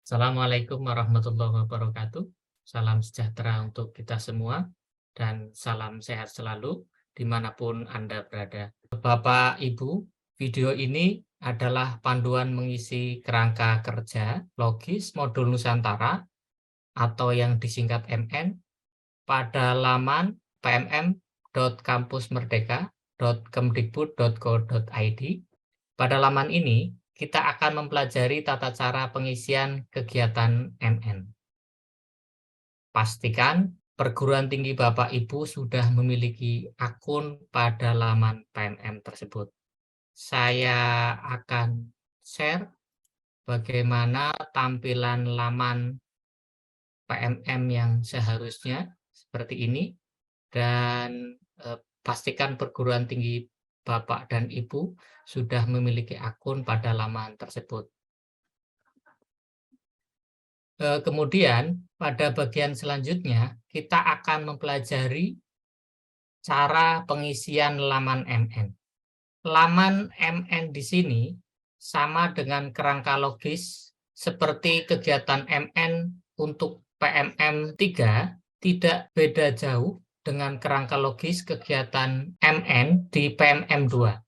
Assalamualaikum warahmatullahi wabarakatuh. Salam sejahtera untuk kita semua dan salam sehat selalu dimanapun Anda berada. Bapak, Ibu, video ini adalah panduan mengisi kerangka kerja logis modul Nusantara atau yang disingkat MN pada laman pmm.kampusmerdeka.kemdikbud.go.id. Pada laman ini, kita akan mempelajari tata cara pengisian kegiatan MN. Pastikan perguruan tinggi Bapak Ibu sudah memiliki akun pada laman PMM tersebut. Saya akan share bagaimana tampilan laman PMM yang seharusnya seperti ini, dan pastikan perguruan tinggi Bapak dan Ibu sudah memiliki akun pada laman tersebut. Kemudian pada bagian selanjutnya kita akan mempelajari cara pengisian laman MN. Laman MN di sini sama dengan kerangka logis seperti kegiatan MN untuk PMM 3, tidak beda jauh dengan kerangka logis kegiatan MN di PMM 2.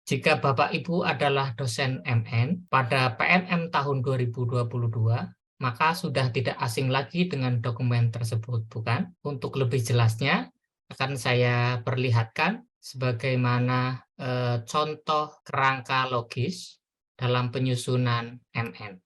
Jika Bapak Ibu adalah dosen MN pada PMM tahun 2022, maka sudah tidak asing lagi dengan dokumen tersebut, bukan? Untuk lebih jelasnya, akan saya perlihatkan sebagaimana contoh kerangka logis dalam penyusunan MN.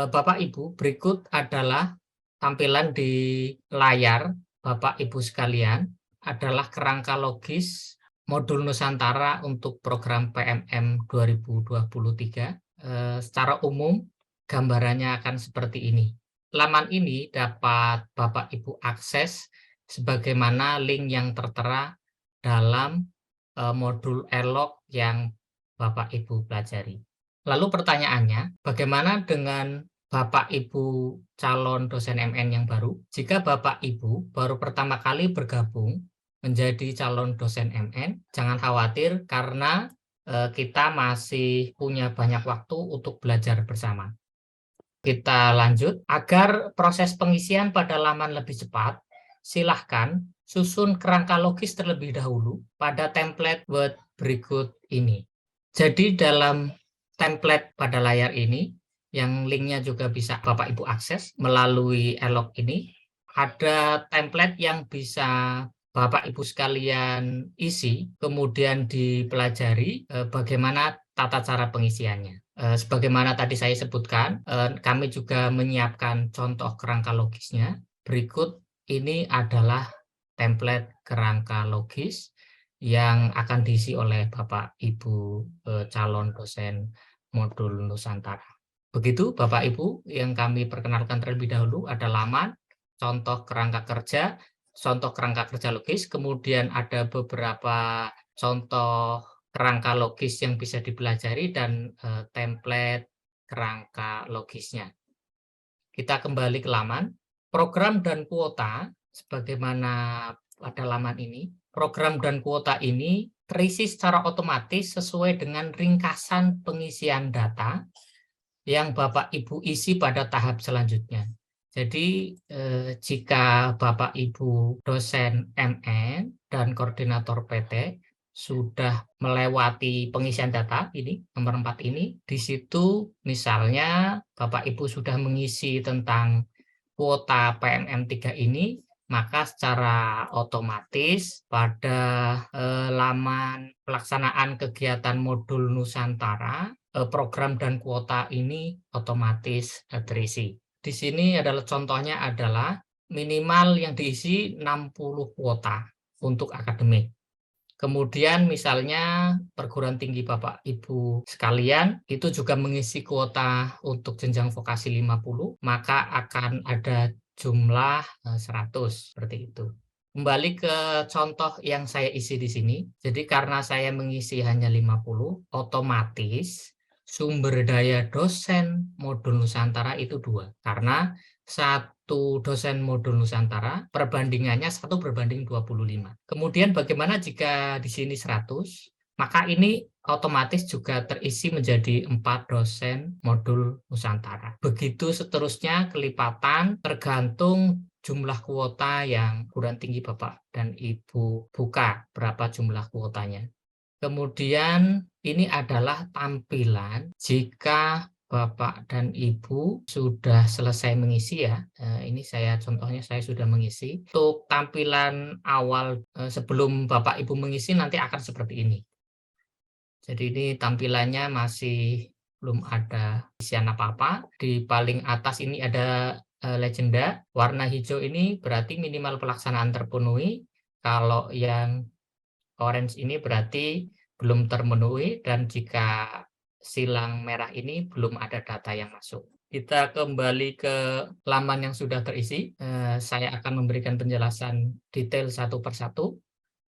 Bapak Ibu, berikut adalah tampilan di layar Bapak Ibu sekalian, adalah kerangka logis modul Nusantara untuk program PMM 2023. Secara umum, gambarannya akan seperti ini. Laman ini dapat Bapak Ibu akses sebagaimana link yang tertera dalam modul e-log yang Bapak Ibu pelajari. Lalu pertanyaannya, bagaimana dengan Bapak Ibu calon dosen MN yang baru? Jika Bapak Ibu baru pertama kali bergabung menjadi calon dosen MN, jangan khawatir karena kita masih punya banyak waktu untuk belajar bersama. Kita lanjut. Agar proses pengisian pada laman lebih cepat, silahkan susun kerangka logis terlebih dahulu pada template Word berikut ini. Jadi dalam template pada layar ini, yang linknya juga bisa Bapak Ibu akses melalui e-log ini, ada template yang bisa Bapak Ibu sekalian isi, kemudian dipelajari bagaimana tata cara pengisiannya. Sebagaimana tadi saya sebutkan, kami juga menyiapkan contoh kerangka logisnya. Berikut ini adalah template kerangka logis yang akan diisi oleh Bapak Ibu calon dosen modul Nusantara. Begitu Bapak Ibu, yang kami perkenalkan terlebih dahulu ada laman, contoh kerangka kerja logis, kemudian ada beberapa contoh kerangka logis yang bisa dipelajari dan template kerangka logisnya. Kita kembali ke laman, program dan kuota, sebagaimana pada laman ini. Program dan kuota ini terisi secara otomatis sesuai dengan ringkasan pengisian data yang Bapak Ibu isi pada tahap selanjutnya. Jadi jika Bapak Ibu dosen MN dan koordinator PT sudah melewati pengisian data ini, nomor 4 ini, di situ misalnya Bapak Ibu sudah mengisi tentang kuota PMM 3 ini, maka secara otomatis pada laman pelaksanaan kegiatan modul Nusantara, program dan kuota ini otomatis terisi. Di sini adalah contohnya adalah minimal yang diisi 60 kuota untuk akademik. Kemudian misalnya perguruan tinggi Bapak Ibu sekalian itu juga mengisi kuota untuk jenjang vokasi 50, maka akan ada jumlah 100 seperti itu. Kembali ke contoh yang saya isi di sini. Jadi karena saya mengisi hanya 50, otomatis sumber daya dosen modul Nusantara itu 2. Karena satu dosen modul Nusantara perbandingannya 1/25. Kemudian bagaimana jika di sini 100? maka ini otomatis juga terisi menjadi 4 dosen modul Nusantara. Begitu seterusnya kelipatan tergantung jumlah kuota yang perguruan tinggi Bapak dan Ibu buka, berapa jumlah kuotanya. Kemudian ini adalah tampilan jika Bapak dan Ibu sudah selesai mengisi ya. Ini contohnya saya sudah mengisi. Untuk tampilan awal sebelum Bapak Ibu mengisi nanti akan seperti ini. Jadi ini tampilannya masih belum ada isian apa-apa. Di paling atas ini ada legenda. Warna hijau ini berarti minimal pelaksanaan terpenuhi. Kalau yang orange ini berarti belum terpenuhi, dan jika silang merah ini belum ada data yang masuk. Kita kembali ke laman yang sudah terisi. Saya akan memberikan penjelasan detail satu persatu.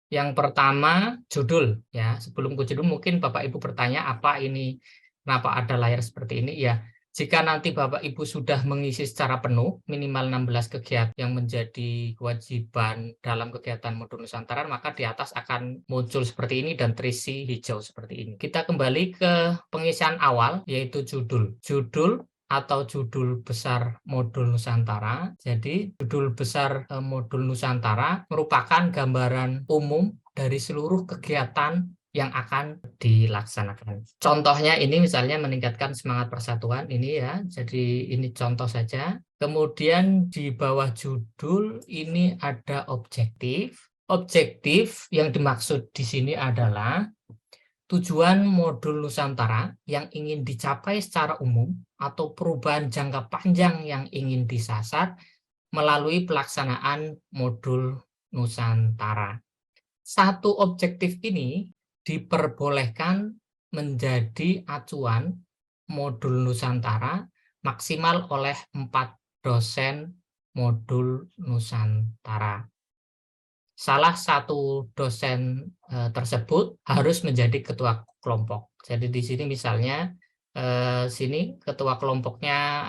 Yang pertama, judul ya. Sebelum ke judul mungkin Bapak Ibu bertanya apa ini, kenapa ada layar seperti ini ya. Jika nanti Bapak Ibu sudah mengisi secara penuh minimal 16 kegiatan yang menjadi kewajiban dalam kegiatan modul Nusantara, maka di atas akan muncul seperti ini dan terisi hijau seperti ini. Kita kembali ke pengisian awal, yaitu judul. Judul atau judul besar modul Nusantara. Jadi judul besar modul Nusantara merupakan gambaran umum dari seluruh kegiatan yang akan dilaksanakan. Contohnya ini misalnya meningkatkan semangat persatuan ini ya. Jadi ini contoh saja. Kemudian di bawah judul ini ada objektif. Objektif yang dimaksud di sini adalah tujuan modul Nusantara yang ingin dicapai secara umum atau perubahan jangka panjang yang ingin disasar melalui pelaksanaan modul Nusantara. Satu objektif ini diperbolehkan menjadi acuan modul Nusantara maksimal oleh 4 dosen modul Nusantara. Salah satu dosen tersebut harus menjadi ketua kelompok. Jadi di sini misalnya sini ketua kelompoknya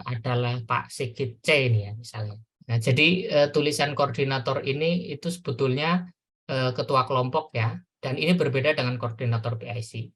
adalah Pak Sigit C ini ya misalnya. Nah, jadi tulisan koordinator ini itu sebetulnya ketua kelompok ya, dan ini berbeda dengan koordinator PIC.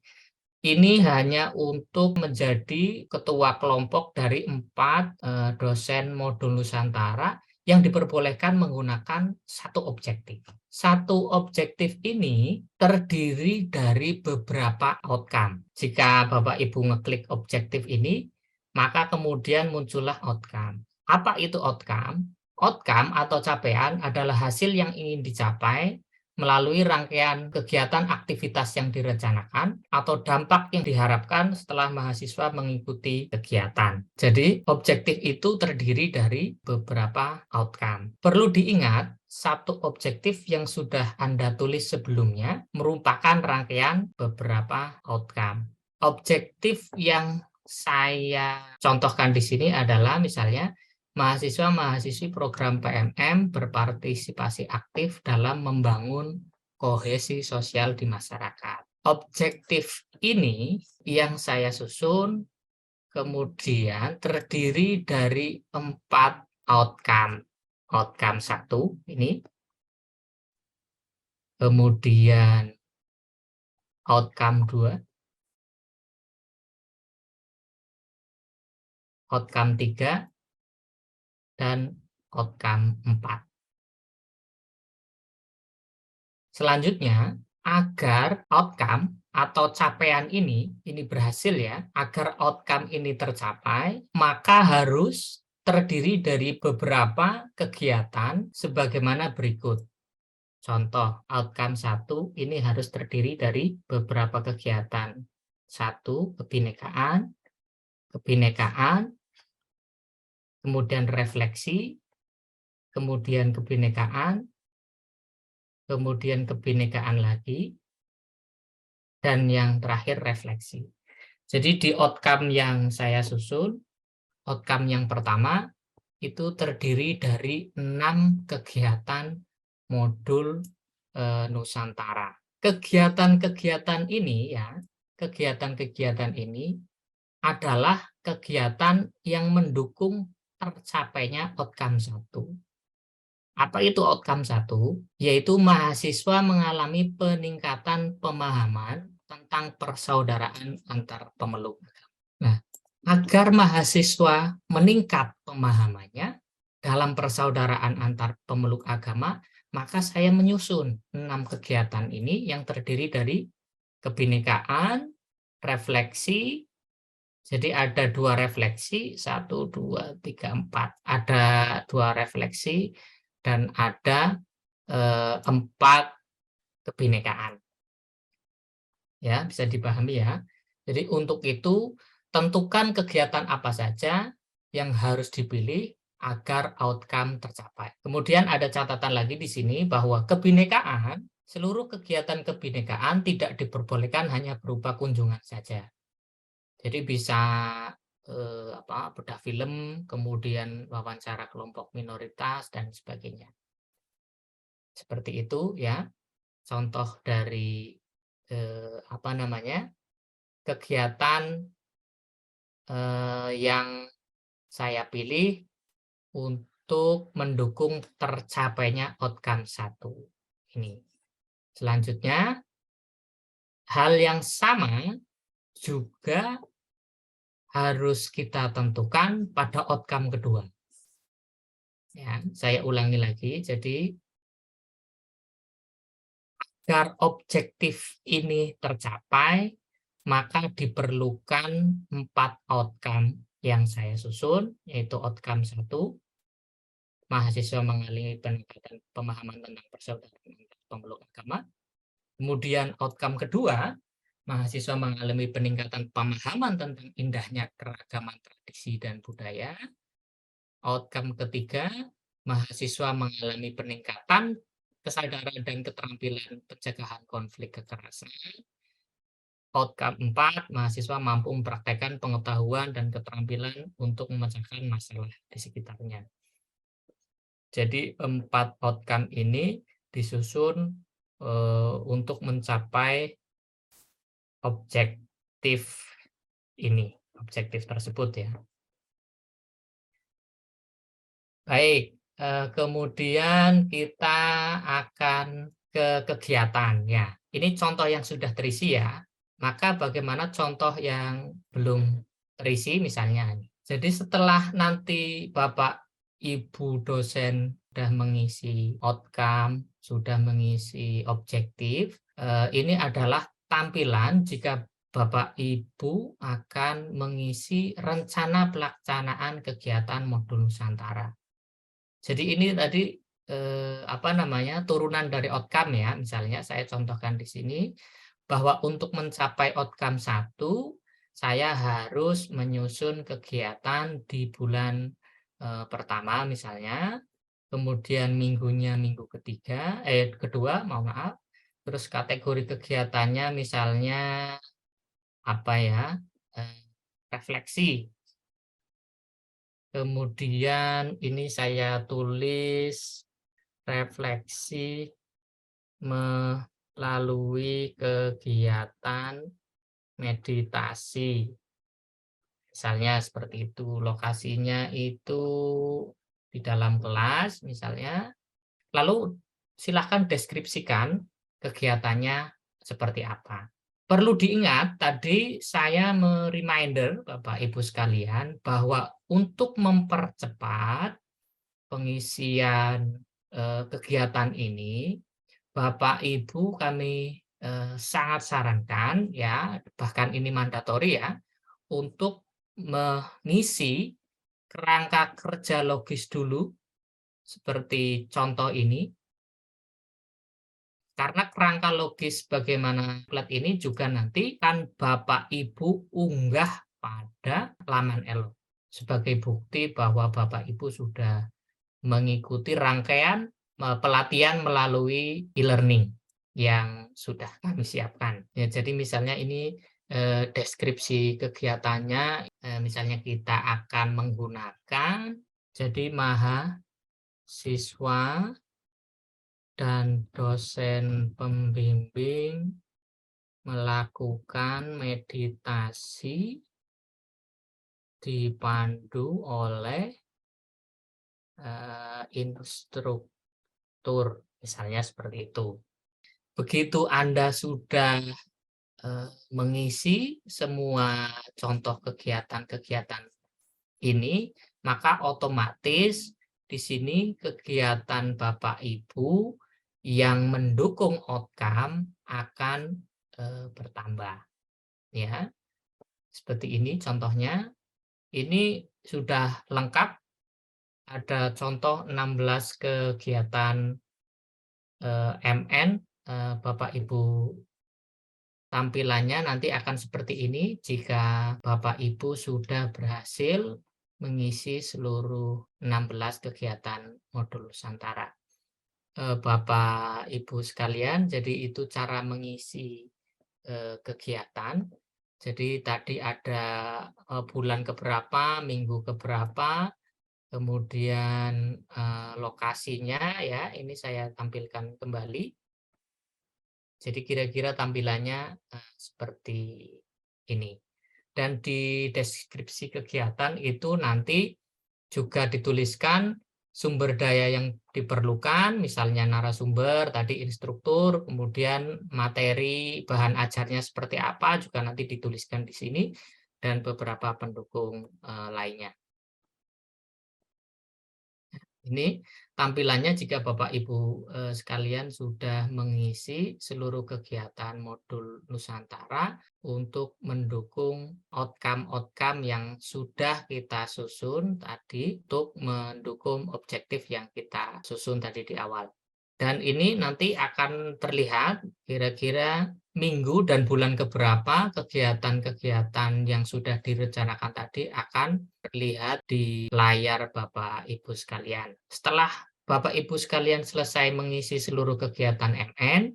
Ini hanya untuk menjadi ketua kelompok dari 4 dosen modul Nusantara yang diperbolehkan menggunakan satu objektif. Satu objektif ini terdiri dari beberapa outcome. Jika Bapak Ibu ngeklik objektif ini, maka kemudian muncullah outcome. Apa itu outcome? Outcome atau capaian adalah hasil yang ingin dicapai melalui rangkaian kegiatan aktivitas yang direncanakan atau dampak yang diharapkan setelah mahasiswa mengikuti kegiatan. Jadi, objektif itu terdiri dari beberapa outcome. Perlu diingat, satu objektif yang sudah Anda tulis sebelumnya merupakan rangkaian beberapa outcome. Objektif yang saya contohkan di sini adalah misalnya mahasiswa-mahasiswi program PMM berpartisipasi aktif dalam membangun kohesi sosial di masyarakat. Objektif ini yang saya susun kemudian terdiri dari 4 outcome. Outcome 1 ini, kemudian outcome 2, outcome 3, dan outcome 4. Selanjutnya, agar outcome atau capaian ini berhasil ya, agar outcome ini tercapai, maka harus terdiri dari beberapa kegiatan sebagaimana berikut. Contoh, outcome 1 ini harus terdiri dari beberapa kegiatan. 1, kebinekaan, kemudian refleksi, kemudian kebinekaan lagi, dan yang terakhir refleksi. Jadi di outcome yang saya susun, outcome yang pertama itu terdiri dari 6 kegiatan modul Nusantara. Kegiatan-kegiatan ini ya, kegiatan-kegiatan ini adalah kegiatan yang mendukung tercapainya outcome 1. Apa itu outcome 1? Yaitu mahasiswa mengalami peningkatan pemahaman tentang persaudaraan antar pemeluk. Nah, agar mahasiswa meningkat pemahamannya dalam persaudaraan antar pemeluk agama, maka saya menyusun 6 kegiatan ini yang terdiri dari kebinekaan, refleksi. Jadi ada 2 refleksi, 1, 2, 3, 4. Ada 2 refleksi dan ada 4 kebinekaan. Ya, bisa dipahami ya. Jadi untuk itu tentukan kegiatan apa saja yang harus dipilih agar outcome tercapai. Kemudian ada catatan lagi di sini bahwa kebinekaan, seluruh kegiatan kebinekaan tidak diperbolehkan hanya berupa kunjungan saja. Jadi bisa bedah film, kemudian wawancara kelompok minoritas dan sebagainya. Seperti itu ya, contoh dari kegiatan yang saya pilih untuk mendukung tercapainya outcome 1 ini. Selanjutnya, hal yang sama juga harus kita tentukan pada outcome kedua. Ya, saya ulangi lagi. Jadi, agar objektif ini tercapai, maka diperlukan 4 outcome yang saya susun, yaitu outcome 1, mahasiswa mengalami peningkatan pemahaman tentang persaudaraan antar pemeluk agama. Kemudian outcome kedua, mahasiswa mengalami peningkatan pemahaman tentang indahnya keragaman tradisi dan budaya. Outcome ketiga, mahasiswa mengalami peningkatan kesadaran dan keterampilan pencegahan konflik kekerasan. Outcome 4, mahasiswa mampu mempraktekkan pengetahuan dan keterampilan untuk memecahkan masalah di sekitarnya. Jadi 4 outcome ini disusun untuk mencapai objektif tersebut ya. Baik, kemudian kita akan ke kegiatan ya. Ini contoh yang sudah terisi ya. Maka bagaimana contoh yang belum terisi misalnya. Jadi setelah nanti Bapak Ibu dosen sudah mengisi outcome, sudah mengisi objektif, ini adalah tampilan jika Bapak Ibu akan mengisi rencana pelaksanaan kegiatan modul Nusantara. Jadi ini tadi turunan dari outcome ya. Misalnya saya contohkan di sini bahwa untuk mencapai outcome 1, saya harus menyusun kegiatan di bulan pertama misalnya, kemudian minggunya minggu kedua, mohon maaf. Terus kategori kegiatannya misalnya refleksi. Kemudian ini saya tulis refleksi melalui kegiatan meditasi. Misalnya seperti itu, lokasinya itu di dalam kelas misalnya. Lalu silahkan deskripsikan kegiatannya seperti apa. Perlu diingat, tadi saya reminder Bapak Ibu sekalian bahwa untuk mempercepat pengisian kegiatan ini, Bapak Ibu kami sangat sarankan ya, bahkan ini mandatori ya, untuk mengisi kerangka kerja logis dulu seperti contoh ini. Karena kerangka logis bagaimana plat ini juga nanti kan Bapak Ibu unggah pada laman Elo sebagai bukti bahwa Bapak Ibu sudah mengikuti rangkaian pelatihan melalui e-learning yang sudah kami siapkan. Ya, jadi misalnya ini deskripsi kegiatannya, misalnya kita akan menggunakan jadi mahasiswa dan dosen pembimbing melakukan meditasi dipandu oleh instruktur instruktur, misalnya seperti itu. Begitu Anda sudah mengisi semua contoh kegiatan-kegiatan ini, maka otomatis di sini kegiatan Bapak Ibu yang mendukung outcome akan bertambah, ya. Seperti ini contohnya. Ini sudah lengkap, ada contoh 16 kegiatan MN, Bapak Ibu tampilannya nanti akan seperti ini jika Bapak Ibu sudah berhasil mengisi seluruh 16 kegiatan modul Nusantara. Bapak Ibu sekalian, jadi itu cara mengisi kegiatan. Jadi tadi ada bulan keberapa, minggu keberapa, kemudian lokasinya ya, ini saya tampilkan kembali. Jadi kira-kira tampilannya seperti ini. Dan di deskripsi kegiatan itu nanti juga dituliskan sumber daya yang diperlukan, misalnya narasumber, tadi instruktur, kemudian materi, bahan ajarnya seperti apa, juga nanti dituliskan di sini, dan beberapa pendukung lainnya. Ini tampilannya jika Bapak Ibu sekalian sudah mengisi seluruh kegiatan modul Nusantara untuk mendukung outcome-outcome yang sudah kita susun tadi untuk mendukung objektif yang kita susun tadi di awal. Dan ini nanti akan terlihat kira-kira minggu dan bulan keberapa kegiatan-kegiatan yang sudah direncanakan tadi akan terlihat di layar Bapak Ibu sekalian. Setelah Bapak Ibu sekalian selesai mengisi seluruh kegiatan MN,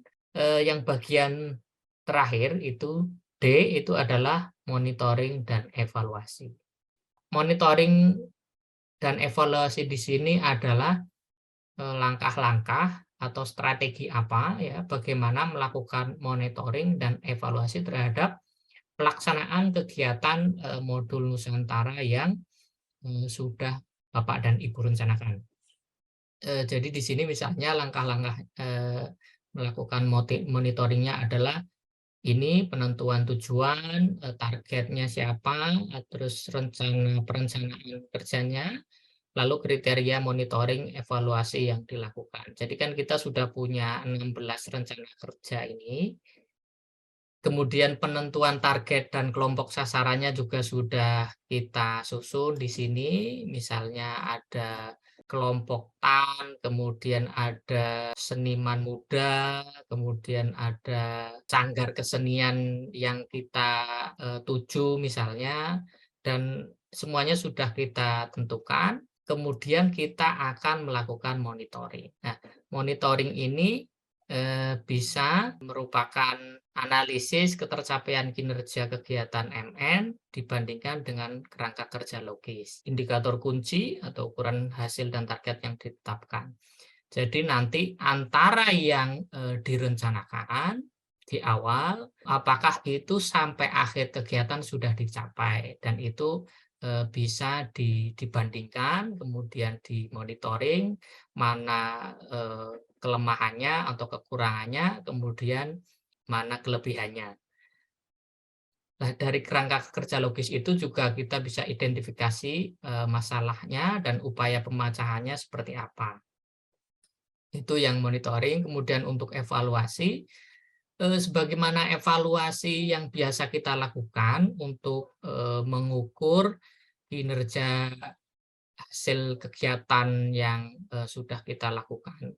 yang bagian terakhir itu D itu adalah monitoring dan evaluasi. Monitoring dan evaluasi di sini adalah langkah-langkah atau strategi apa ya, bagaimana melakukan monitoring dan evaluasi terhadap pelaksanaan kegiatan modul Nusantara yang sudah Bapak dan Ibu rencanakan. Jadi di sini misalnya langkah-langkah melakukan monitoringnya adalah ini penentuan tujuan, targetnya siapa, terus perencanaan kerjanya, lalu kriteria monitoring evaluasi yang dilakukan. Jadi kan kita sudah punya 16 rencana kerja ini. Kemudian penentuan target dan kelompok sasarannya juga sudah kita susun di sini. Misalnya ada kelompok TAN, kemudian ada seniman muda, kemudian ada sanggar kesenian yang kita tuju misalnya, dan semuanya sudah kita tentukan. Kemudian kita akan melakukan monitoring. Nah, monitoring ini bisa merupakan analisis ketercapaian kinerja kegiatan MN dibandingkan dengan kerangka kerja logis, indikator kunci atau ukuran hasil dan target yang ditetapkan. Jadi nanti antara yang direncanakan di awal, apakah itu sampai akhir kegiatan sudah dicapai, dan itu bisa dibandingkan, kemudian dimonitoring mana kelemahannya atau kekurangannya, kemudian mana kelebihannya. Nah, dari kerangka kerja logis itu juga kita bisa identifikasi masalahnya dan upaya pemecahannya seperti apa. Itu yang monitoring. Kemudian untuk evaluasi, sebagaimana evaluasi yang biasa kita lakukan untuk mengukur kinerja hasil kegiatan yang sudah kita lakukan.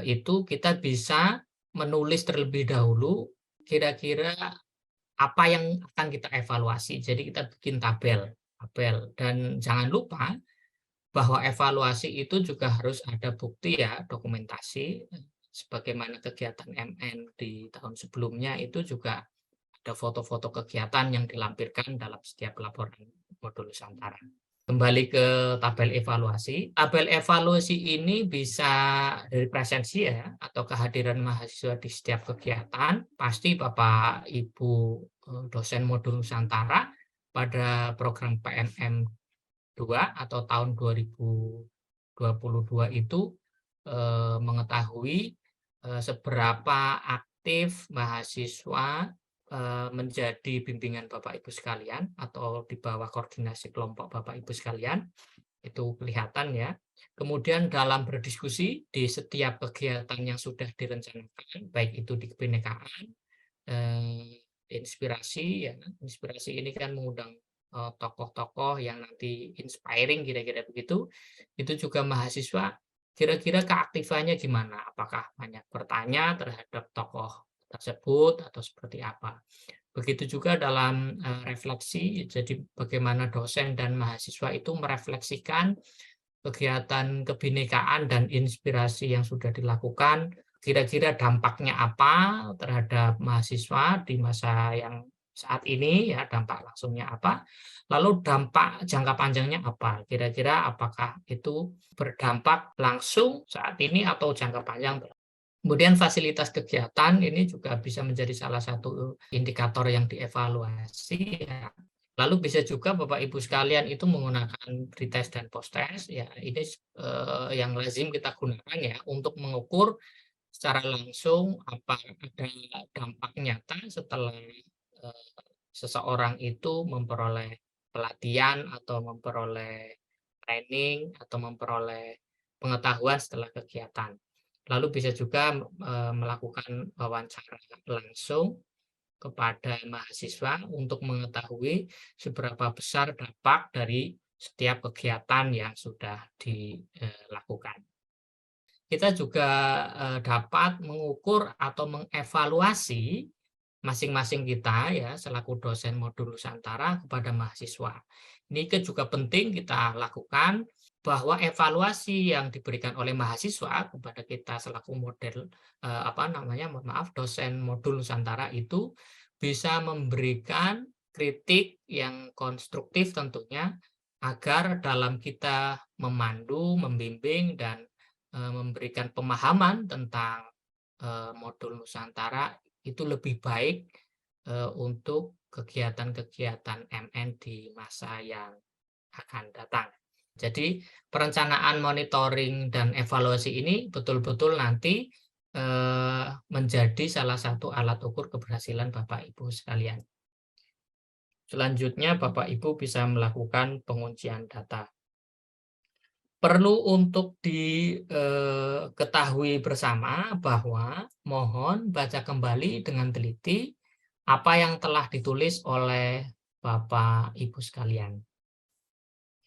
Itu kita bisa menulis terlebih dahulu kira-kira apa yang akan kita evaluasi. Jadi kita bikin tabel, dan jangan lupa bahwa evaluasi itu juga harus ada bukti ya, dokumentasi. Sebagaimana kegiatan MN di tahun sebelumnya itu juga ada foto-foto kegiatan yang dilampirkan dalam setiap laporan modul Nusantara. Kembali ke tabel evaluasi. Tabel evaluasi ini bisa dari presensi ya, atau kehadiran mahasiswa di setiap kegiatan. Pasti Bapak Ibu dosen modul Nusantara pada program PNM 2 atau tahun 2022 itu mengetahui seberapa aktif mahasiswa menjadi bimbingan Bapak Ibu sekalian atau di bawah koordinasi kelompok Bapak Ibu sekalian, itu kelihatan ya. Kemudian dalam berdiskusi di setiap kegiatan yang sudah direncanakan, baik itu di kebinekaan, inspirasi ya, inspirasi ini kan mengundang tokoh-tokoh yang nanti inspiring kira-kira begitu, itu juga mahasiswa kira-kira keaktifannya gimana? Apakah banyak bertanya terhadap tokoh tersebut atau seperti apa? Begitu juga dalam refleksi, jadi bagaimana dosen dan mahasiswa itu merefleksikan kegiatan kebinekaan dan inspirasi yang sudah dilakukan, kira-kira dampaknya apa terhadap mahasiswa di masa yang saat ini, ya dampak langsungnya apa, lalu dampak jangka panjangnya apa, kira-kira apakah itu berdampak langsung saat ini atau jangka panjang. Kemudian fasilitas kegiatan ini juga bisa menjadi salah satu indikator yang dievaluasi ya. Lalu bisa juga Bapak Ibu sekalian itu menggunakan pretest dan post-test ya. Ini yang lazim kita gunakan ya untuk mengukur secara langsung apa ada dampak nyata setelah seseorang itu memperoleh pelatihan atau memperoleh training atau memperoleh pengetahuan setelah kegiatan. Lalu bisa juga melakukan wawancara langsung kepada mahasiswa untuk mengetahui seberapa besar dampak dari setiap kegiatan yang sudah dilakukan. Kita juga dapat mengukur atau mengevaluasi masing-masing kita ya selaku dosen modul Nusantara kepada mahasiswa. Ini juga penting kita lakukan bahwa evaluasi yang diberikan oleh mahasiswa kepada kita selaku model mohon maaf dosen modul Nusantara itu bisa memberikan kritik yang konstruktif tentunya agar dalam kita memandu, membimbing dan memberikan pemahaman tentang modul Nusantara itu lebih baik untuk kegiatan-kegiatan MN di masa yang akan datang. Jadi perencanaan, monitoring, dan evaluasi ini betul-betul nanti menjadi salah satu alat ukur keberhasilan Bapak Ibu sekalian. Selanjutnya Bapak Ibu bisa melakukan penguncian data. Perlu untuk diketahui bersama bahwa mohon baca kembali dengan teliti apa yang telah ditulis oleh Bapak Ibu sekalian.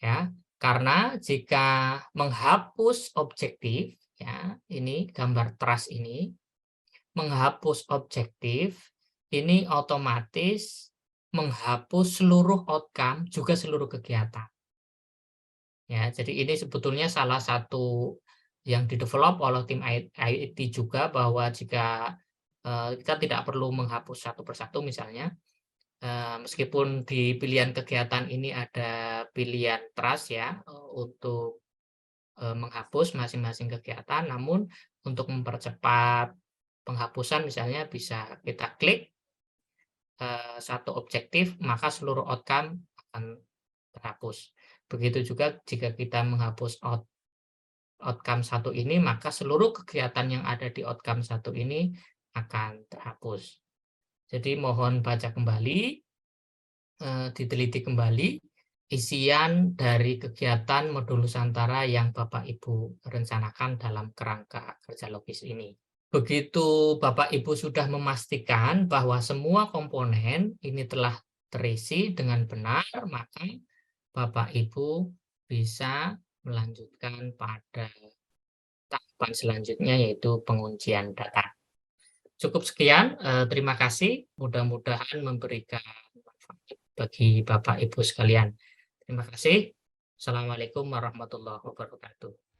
Ya, karena jika menghapus objektif, ya, ini gambar trust ini, menghapus objektif, ini otomatis menghapus seluruh outcome juga seluruh kegiatan. Ya, jadi ini sebetulnya salah satu yang didevelop oleh tim IT juga bahwa jika kita tidak perlu menghapus satu persatu misalnya, meskipun di pilihan kegiatan ini ada pilihan trust ya untuk menghapus masing-masing kegiatan, namun untuk mempercepat penghapusan misalnya bisa kita klik satu objektif maka seluruh outcome akan terhapus. Begitu juga jika kita menghapus outcome satu ini, maka seluruh kegiatan yang ada di outcome satu ini akan terhapus. Jadi mohon baca kembali, diteliti kembali isian dari kegiatan modul Nusantara yang Bapak Ibu rencanakan dalam kerangka kerja logis ini. Begitu Bapak Ibu sudah memastikan bahwa semua komponen ini telah terisi dengan benar, maka Bapak Ibu bisa melanjutkan pada tahapan selanjutnya yaitu penguncian data. Cukup sekian, terima kasih. Mudah-mudahan memberikan manfaat bagi Bapak Ibu sekalian. Terima kasih. Assalamualaikum warahmatullahi wabarakatuh.